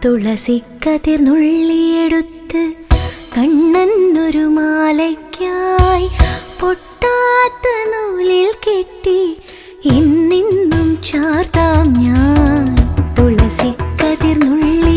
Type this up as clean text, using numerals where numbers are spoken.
തുളസിക്കതിർ നുള്ളിയെടുത്ത് കണ്ണനൊരു മാലയ്ക്കായി പൊട്ടാത്ത നൂലിൽ കെട്ടി ഇന്നിന്നും ചാർത്താം ഞാൻ. തുളസിക്കതിർ നുള്ളി